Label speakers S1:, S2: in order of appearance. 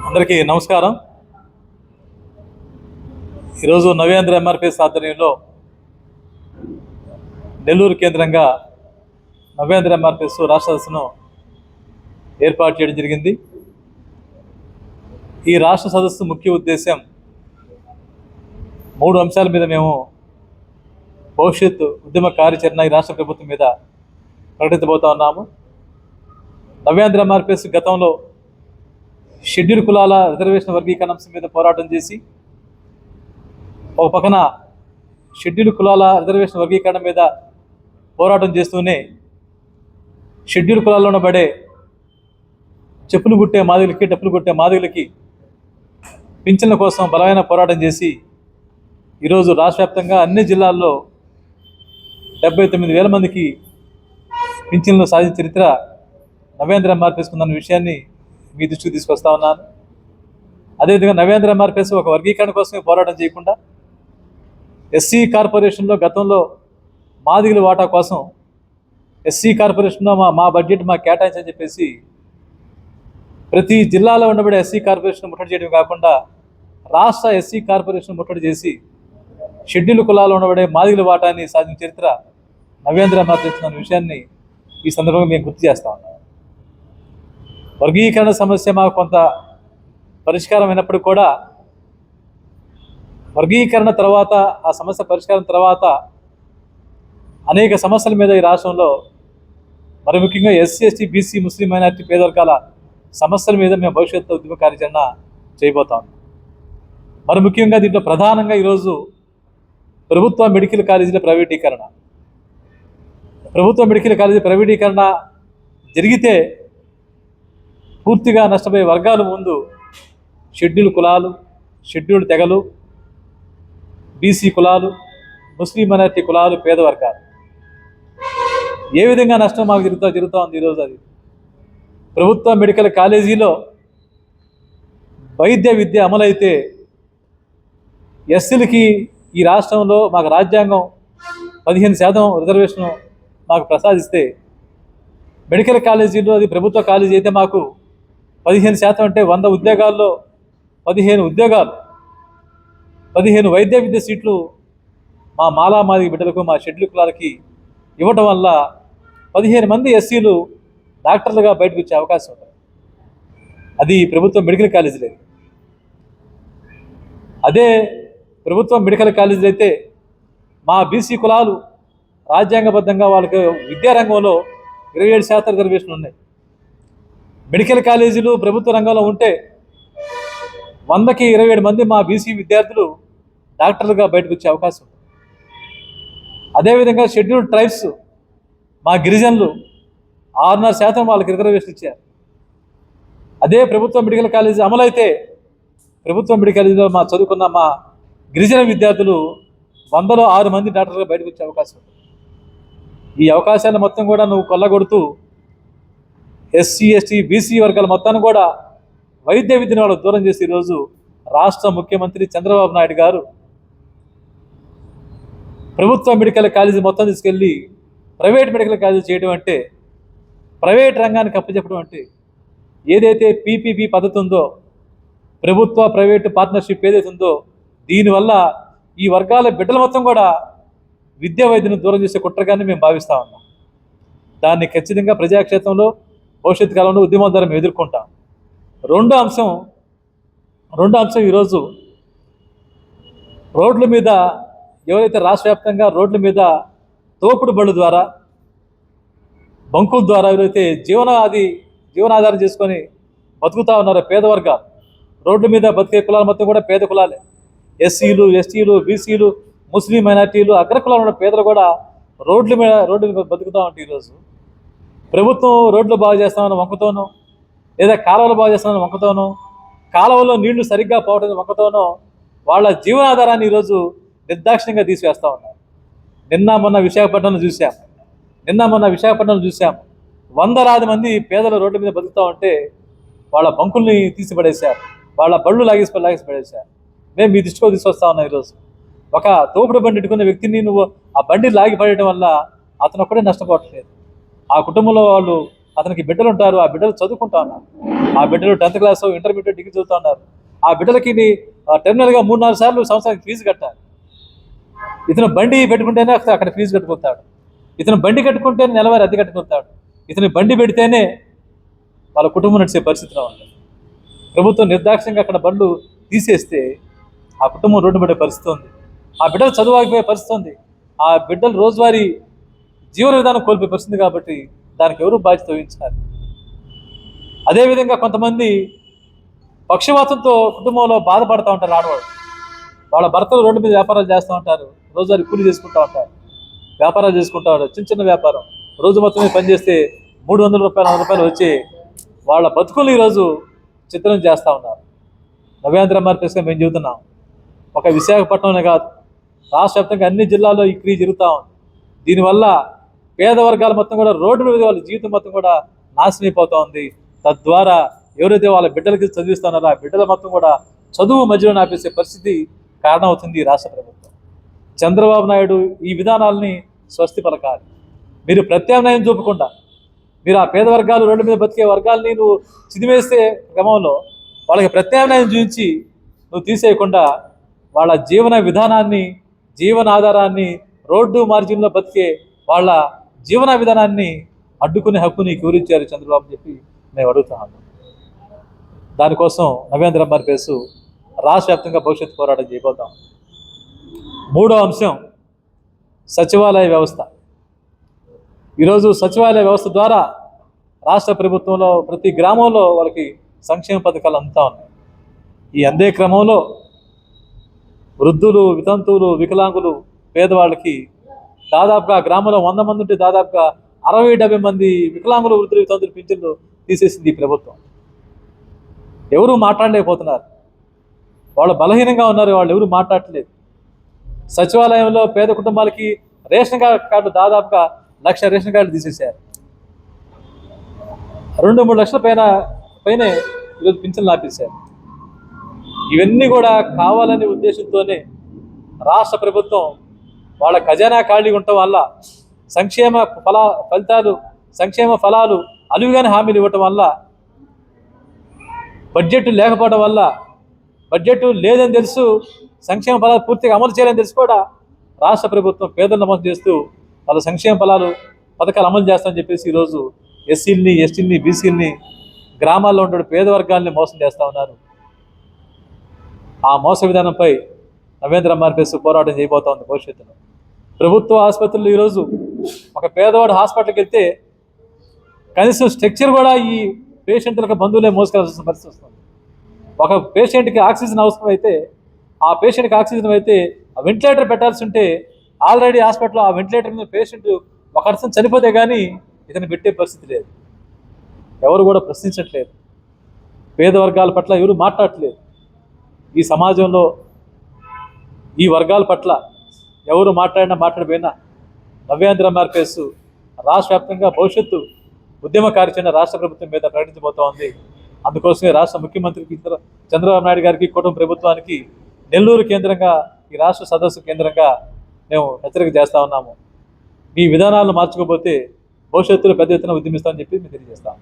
S1: అందరికీ నమస్కారం. ఈరోజు నవేంద్ర ఎంఆర్పిఎస్ ఆధ్వర్యంలో నెల్లూరు కేంద్రంగా నవేంద్ర ఎంఆర్పిఎస్ రాష్ట్ర సదస్సును ఏర్పాటు చేయడం జరిగింది. ఈ రాష్ట్ర సదస్సు ముఖ్య ఉద్దేశం 3 అంశాల మీద మేము భవిష్యత్ ఉద్యమ కార్యాచరణ ఈ రాష్ట్ర ప్రభుత్వం మీద ప్రకటించబోతా ఉన్నాము. నవేంద్ర ఎంఆర్పిఎస్ గతంలో షెడ్యూల్ కులాల రిజర్వేషన్ వర్గీకరణ అంశం మీద పోరాటం చేసి, ఒక పక్కన షెడ్యూల్ కులాల రిజర్వేషన్ వర్గీకరణ మీద పోరాటం చేస్తూనే షెడ్యూల్ కులాల్లో ఉండబడే చెప్పులు కుట్టే మాదిగలకి, డప్పులు కుట్టే మాదిగలకి పింఛన్ల కోసం బలమైన పోరాటం చేసి ఈరోజు రాష్ట్ర వ్యాప్తంగా అన్ని జిల్లాల్లో 79,000 మందికి పింఛన్లు సాధించిన చరిత్ర నవేంద్ర ఎంఆర్పిఎస్ ఉందన్న విషయాన్ని మీ దృష్టికి తీసుకొస్తా ఉన్నాను. అదేవిధంగా నవేంద్ర ఎంఆర్పిఎస్ ఒక వర్గీకరణ కోసమే పోరాటం చేయకుండా ఎస్సీ కార్పొరేషన్లో గతంలో మాదిగల వాటా కోసం ఎస్సీ కార్పొరేషన్లో మా బడ్జెట్ మాకు కేటాయించని చెప్పేసి ప్రతి జిల్లాలో ఉండబడే ఎస్సీ కార్పొరేషన్ ముట్టడి చేయడం కాకుండా రాష్ట్ర ఎస్సీ కార్పొరేషన్ ముట్టడి చేసి షెడ్యూల్ కులాల్లో ఉండబడే మాదిగల వాటాన్ని సాధించిన చరిత్ర నవేంద్ర ఎంఆర్పిఎస్ అనే విషయాన్ని ఈ సందర్భంగా మేము గుర్తు చేస్తా ఉన్నాం. వర్గీకరణ సమస్య మాకు కొంత పరిష్కారం అయినప్పుడు కూడా వర్గీకరణ తర్వాత, ఆ సమస్య పరిష్కారం తర్వాత అనేక సమస్యల మీద ఈ రాష్ట్రంలో, మరి ముఖ్యంగా ఎస్సీ, ఎస్టీ, బీసీ, ముస్లిం మైనారిటీ, పేదవర్గాల సమస్యల మీద మేము భవిష్యత్తు ఉద్యమ కార్యాచరణ చేయబోతాం. మరి ముఖ్యంగా దీంట్లో ప్రధానంగా ఈరోజు ప్రభుత్వ మెడికల్ కాలేజీల ప్రైవేటీకరణ. ప్రభుత్వ మెడికల్ కాలేజీ ప్రైవేటీకరణ జరిగితే పూర్తిగా నష్టపోయే వర్గాలు ముందు షెడ్యూల్ కులాలు, షెడ్యూల్ తెగలు, బీసీ కులాలు, ముస్లిం మైనారిటీ కులాలు, పేద వర్గాలు. ఏ విధంగా నష్టం మాకు జరుగుతూ ఉంది ఈరోజు. అది ప్రభుత్వ మెడికల్ కాలేజీలో వైద్య విద్య అమలైతే ఎస్సీలకి ఈ రాష్ట్రంలో మాకు రాజ్యాంగం 15% రిజర్వేషన్ మాకు ప్రసాదిస్తే, మెడికల్ కాలేజీలో అది ప్రభుత్వ కాలేజీ అయితే మాకు 15% అంటే 100 ఉద్యోగాల్లో 15 ఉద్యోగాలు, 15 వైద్య విద్య సీట్లు మా మాలామాదిగ బిడ్డలకు, మా షెడ్యూల్ కులాలకి ఇవ్వటం వల్ల 15 మంది ఎస్సీలు డాక్టర్లుగా బయటకు వచ్చే అవకాశం ఉంటుంది. అది ప్రభుత్వ మెడికల్ కాలేజీలు. అదే ప్రభుత్వ మెడికల్ కాలేజీలు అయితే మా బీసీ కులాలు రాజ్యాంగబద్ధంగా వాళ్ళకి విద్యారంగంలో 27% రిజర్వేషన్ ఉన్నాయి. మెడికల్ కాలేజీలు ప్రభుత్వ రంగంలో ఉంటే 100కి 27 మంది మా బీసీ విద్యార్థులు డాక్టర్లుగా బయటకు వచ్చే అవకాశం ఉంది. అదేవిధంగా షెడ్యూల్ ట్రైబ్స్ మా గిరిజనులు 6.5% వాళ్ళకి రిజర్వేషన్ ఇచ్చారు. అదే ప్రభుత్వ మెడికల్ కాలేజీ అమలైతే ప్రభుత్వ మెడికల్ కాలేజీలో మా చదువుకున్న మా గిరిజన విద్యార్థులు 100లో 6 మంది డాక్టర్లుగా బయటకు వచ్చే అవకాశం ఉంది. ఈ అవకాశాన్ని మొత్తం కూడా నువ్వు కొల్లగొడుతూ ఎస్సీ, ఎస్టీ, బీసీ వర్గాల మొత్తాన్ని కూడా వైద్య విద్యను వాళ్ళకు దూరం చేసి ఈరోజు రాష్ట్ర ముఖ్యమంత్రి చంద్రబాబు నాయుడు గారు ప్రభుత్వ మెడికల్ కాలేజీ మొత్తం తీసుకెళ్ళి ప్రైవేట్ మెడికల్ కాలేజీ చేయడం అంటే, ప్రైవేట్ రంగానికి అప్పచెప్పడం అంటే, ఏదైతే పీపీపీ పద్ధతి ఉందో, ప్రభుత్వ ప్రైవేటు పార్ట్నర్షిప్ ఏదైతే ఉందో, దీనివల్ల ఈ వర్గాల బిడ్డల మొత్తం కూడా విద్యా వైద్యను దూరం చేసే కుట్రగానే మేము భావిస్తూ ఉన్నాం. దాన్ని ఖచ్చితంగా ప్రజాక్షేత్రంలో భవిష్యత్తు కాలంలో ఉద్యమం ద్వారా మేము ఎదుర్కొంటాం. రెండో అంశం ఈరోజు రోడ్ల మీద ఎవరైతే రాష్ట్ర వ్యాప్తంగా రోడ్ల మీద తోపుడు బళ్ళు ద్వారా, బంకుల ద్వారా ఎవరైతే జీవనాధారం చేసుకొని బతుకుతూ ఉన్నారో పేద వర్గాలు, రోడ్ల మీద బతికే కులాలు మొత్తం కూడా పేద కులాలే. ఎస్సీలు, ఎస్టీలు, బీసీలు, ముస్లిం మైనార్టీలు, అగ్రకులాలు ఉన్న పేదలు కూడా రోడ్ల మీద బతుకుతూ ఉంటాయి. ఈరోజు ప్రభుత్వం రోడ్లు బాగు చేస్తామని వంకతోనో, లేదా కాలువలు బాగు చేస్తామని వంకతోనో, కాలువలో నీళ్లు సరిగ్గా పోవడం వంకతోనో వాళ్ళ జీవనాధారాన్ని ఈరోజు నిర్దాక్షిణ్యంగా తీసివేస్తూ ఉన్నారు. నిన్న మొన్న విశాఖపట్నంలో చూసాం. 100 మంది పేదల రోడ్ల మీద బతుకుతూ ఉంటే వాళ్ళ బంకుల్ని తీసిపడేశారు, వాళ్ళ బళ్ళు లాగేసి పడేశారు. మేము మీ దృష్టిలో తీసుకొస్తా ఉన్నాం. ఈరోజు ఒక తోపుడు బండి ఎట్టుకున్న వ్యక్తిని నువ్వు ఆ బండి లాగి పడేయడం వల్ల అతను ఒక్కడే నష్టపోవట్లేదు. ఆ కుటుంబంలో వాళ్ళు అతనికి బిడ్డలు ఉంటారు, ఆ బిడ్డలు చదువుకుంటా ఉన్నారు. ఆ బిడ్డలు 10th క్లాస్, ఇంటర్మీడియట్, డిగ్రీ చదువుతూ ఉన్నారు. ఆ బిడ్డలకి టెర్మినల్గా 3-4 సార్లు సంవత్సరానికి ఫీజు కట్టాలి. ఇతను బండి పెట్టుకుంటేనే అక్కడ ఫీజు కట్టుకుంటాడు. ఇతను బండి కట్టుకుంటేనే నెలవారీ అద్దె కట్టుకుంటాడు. ఇతను బండి పెడితేనే వాళ్ళ కుటుంబం నడిచే పరిస్థితిలో ఉంది. ప్రభుత్వం నిర్దాక్ష్యంగా అక్కడ బండ్లు తీసేస్తే ఆ కుటుంబం రోడ్డు పడే పరిస్థితి ఉంది. ఆ బిడ్డలు చదువు ఆగిపోయే పరిస్థితి ఉంది. ఆ బిడ్డలు రోజువారీ జీవన విధానం కోల్పోయే పరిస్థితి. కాబట్టి దానికి ఎవరు బాధ్యత వహించాలి? అదేవిధంగా కొంతమంది పక్షవాతంతో కుటుంబంలో బాధపడుతూ ఉంటారు. ఆడవాళ్ళు వాళ్ళ భర్తలు రోడ్డు మీద వ్యాపారాలు చేస్తూ ఉంటారు, రోజువారీ కూలి చేసుకుంటూ ఉంటారు, వ్యాపారాలు చేసుకుంటూ ఉంటారు. చిన్న చిన్న వ్యాపారం రోజు మొత్తం మీద పనిచేస్తే 300 రూపాయలు 100 రూపాయలు వచ్చి వాళ్ళ బతుకులు ఈరోజు చిత్రం చేస్తూ ఉన్నారు. నవ్యాంధ్ర ఎంఆర్పిఎస్గా మేము చెబుతున్నాం, ఒక విశాఖపట్నంలో కాదు, రాష్ట్ర వ్యాప్తంగా అన్ని జిల్లాల్లో ఈ క్రియ జరుగుతూ ఉంది. దీనివల్ల పేద వర్గాల మొత్తం కూడా రోడ్డు మీద వాళ్ళ జీవితం మొత్తం కూడా నాశనం అయిపోతూ ఉంది. తద్వారా ఎవరైతే వాళ్ళ బిడ్డలకి చదివిస్తున్నారో ఆ బిడ్డల మొత్తం కూడా చదువు మధ్యలో ఆపేసే పరిస్థితి కారణమవుతుంది రాష్ట్ర ప్రభుత్వం. చంద్రబాబు నాయుడు ఈ విధానాలని స్వస్తి పలకాలి. మీరు ప్రత్యామ్నాయం చూపకుండా మీరు ఆ పేద వర్గాలు, రోడ్డు మీద బతికే వర్గాలని నువ్వు చిదివేస్తే క్రమంలో వాళ్ళకి ప్రత్యామ్నాయం చూపించి నువ్వు తీసేయకుండా వాళ్ళ జీవన విధానాన్ని, జీవన ఆధారాన్ని, రోడ్డు మార్జిన్లో బతికే వాళ్ళ జీవన విధానాన్ని అడ్డుకునే హక్కు నీకు ఎవరిచ్చారు చంద్రబాబు అని చెప్పి మేము అడుగుతున్నాను. దానికోసం నవ్యాంధ్ర ఎంఆర్పిఎస్ రాష్ట్ర వ్యాప్తంగా భవిష్యత్తు పోరాటం చేయబోతాం. మూడో అంశం సచివాలయ వ్యవస్థ. ఈరోజు సచివాలయ వ్యవస్థ ద్వారా రాష్ట్ర ప్రభుత్వంలో ప్రతి గ్రామంలో వాళ్ళకి సంక్షేమ పథకాలు అందుతూ ఉన్నాయి. ఈ అందే క్రమంలో వృద్ధులు, వితంతువులు, వికలాంగులు, పేదవాళ్ళకి దాదాపుగా గ్రామంలో 100 మంది ఉంటే దాదాపుగా 60-70 మంది వికలాంగులు, వృద్ధులు, వితంతులు పింఛన్లు తీసేసింది ఈ ప్రభుత్వం. ఎవరు మాట్లాడలేకపోతున్నారు. వాళ్ళు బలహీనంగా ఉన్నారు, వాళ్ళు ఎవరు మాట్లాడట్లేదు. సచివాలయంలో పేద కుటుంబాలకి రేషన్ కార్డులు దాదాపుగా 1,00,000 రేషన్ కార్డులు తీసేశారు. 2-3 లక్షల పైనే ఈరోజు పింఛన్లు ఆపేశారు. ఇవన్నీ కూడా కావాలనే ఉద్దేశంతోనే రాష్ట్ర ప్రభుత్వం వాళ్ళ ఖజానా ఖాళీ ఉండటం వల్ల సంక్షేమ ఫలాలు అలువుగానే హామీలు ఇవ్వటం వల్ల, బడ్జెట్ లేకపోవడం వల్ల, బడ్జెట్ లేదని తెలుసు, సంక్షేమ ఫలాలు పూర్తిగా అమలు చేయాలని తెలిసి కూడా రాష్ట్ర ప్రభుత్వం పేదలను మోసం చేస్తూ వాళ్ళ సంక్షేమ పథకాలు అమలు చేస్తామని చెప్పేసి ఈరోజు ఎస్సీలని, ఎస్టీలని, బీసీలని, గ్రామాల్లో ఉండే పేద వర్గాల్ని మోసం చేస్తూ ఉన్నారు. ఆ మోస విధానంపై నవ్యాంధ్ర ఎంఆర్పిఎస్ పోరాటం చేయబోతా ఉంది భవిష్యత్తులో. ప్రభుత్వ ఆసుపత్రులు ఈరోజు ఒక పేదవాడు హాస్పిటల్కి వెళ్తే కనీసం స్ట్రక్చర్ కూడా ఈ పేషెంట్లకు బంధువులే మోసుకెళ్లాల్సిన పరిస్థితి వస్తుంది. ఒక పేషెంట్కి ఆక్సిజన్ అవసరం అయితే, ఆ పేషెంట్కి ఆక్సిజన్ అయితే ఆ వెంటిలేటర్ పెట్టాల్సి ఉంటే ఆల్రెడీ హాస్పిటల్లో ఆ వెంటిలేటర్ మీద పేషెంట్ ఒక అర్థం చనిపోతే కానీ ఇతను పెట్టే పరిస్థితి లేదు. ఎవరు కూడా ప్రశ్నించట్లేదు. పేద వర్గాల పట్ల ఎవరు మాట్లాడట్లేదు. ఈ సమాజంలో ఈ వర్గాల పట్ల ఎవరు మాట్లాడిపోయినా నవ్యాంధ్ర ఎంఆర్పిఎస్ రాష్ట్ర వ్యాప్తంగా భవిష్యత్తు ఉద్యమ కార్యాచరణ రాష్ట్ర ప్రభుత్వం మీద ప్రకటించబోతా ఉంది. అందుకోసమే రాష్ట్ర ముఖ్యమంత్రికి, చంద్రబాబు నాయుడు గారికి, కుటుంబ ప్రభుత్వానికి నెల్లూరు కేంద్రంగా, ఈ రాష్ట్ర సదస్సు కేంద్రంగా మేము హెచ్చరిక చేస్తూ ఉన్నాము. మీ విధానాలను మార్చుకోకపోతే భవిష్యత్తులో పెద్ద ఎత్తున ఉద్యమిస్తామని చెప్పి మేము తెలియజేస్తాము.